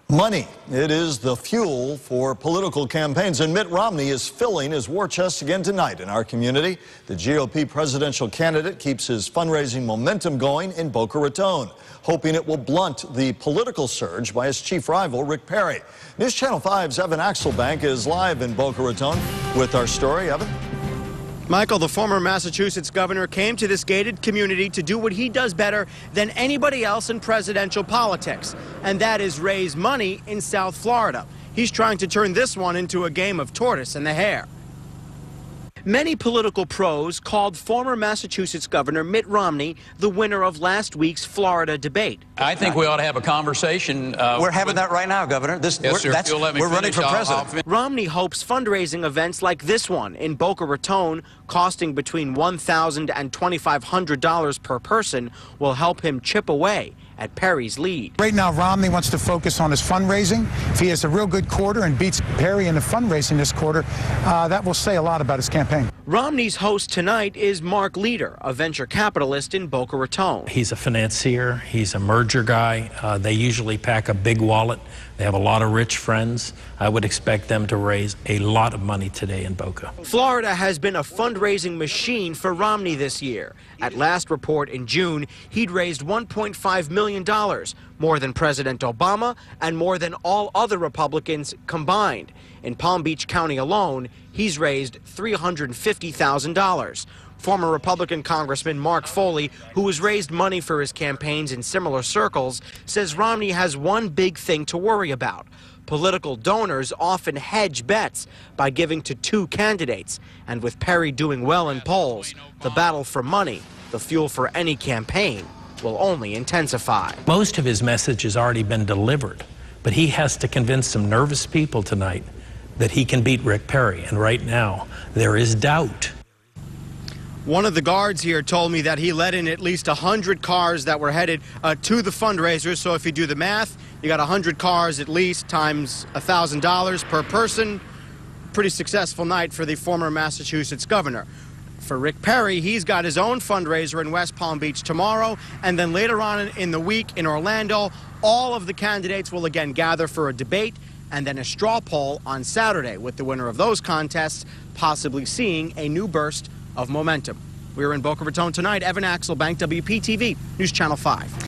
Money. It is the fuel for political campaigns, and Mitt Romney is filling his war chest again tonight in our community. The GOP presidential candidate keeps his fundraising momentum going in Boca Raton, hoping it will blunt the political surge by his chief rival, Rick Perry. News Channel 5's Evan Axelbank is live in Boca Raton with our story. Evan? Michael, the former Massachusetts governor, came to this gated community to do what he does better than anybody else in presidential politics, and that is raise money in South Florida. He's trying to turn this one into a game of tortoise and the hare. Many political pros called former Massachusetts Governor Mitt Romney the winner of last week's Florida debate. I think we ought to have a conversation. We're having that right now, Governor. We're running for president. Romney hopes fundraising events like this one in Boca Raton, costing between $1,000 and $2,500 per person, will help him chip away at Perry's lead. Right now, Romney wants to focus on his fundraising. If he has a real good quarter and beats Perry in the fundraising this quarter, that will say a lot about his campaign. Romney's host tonight is Mark Leader, a venture capitalist in Boca Raton. He's a financier. He's a merger guy. They usually pack a big wallet. They have a lot of rich friends. I would expect them to raise a lot of money today in Boca. Florida has been a fundraising machine for Romney this year. At last report in June, he'd raised $1.5 million, more than President Obama and more than all other Republicans combined. In Palm Beach County alone, he's raised $350,000. Former Republican Congressman Mark Foley, who has raised money for his campaigns in similar circles, says Romney has one big thing to worry about. Political donors often hedge bets by giving to two candidates. And with Perry doing well in polls, the battle for money, the fuel for any campaign, will only intensify. Most of his message has already been delivered, but he has to convince some nervous people tonight that he can beat Rick Perry. And right now, there is doubt. One of the guards here told me that he let in at least 100 cars that were headed to the fundraisers. So if you do the math, you got 100 cars at least times $1,000 per person. Pretty successful night for the former Massachusetts governor. For Rick Perry, he's got his own fundraiser in West Palm Beach tomorrow, and then later on in the week in Orlando, all of the candidates will again gather for a debate and then a straw poll on Saturday, with the winner of those contests possibly seeing a new burst of momentum. We're in Boca Raton tonight. Evan Axelbank, WPTV News Channel 5.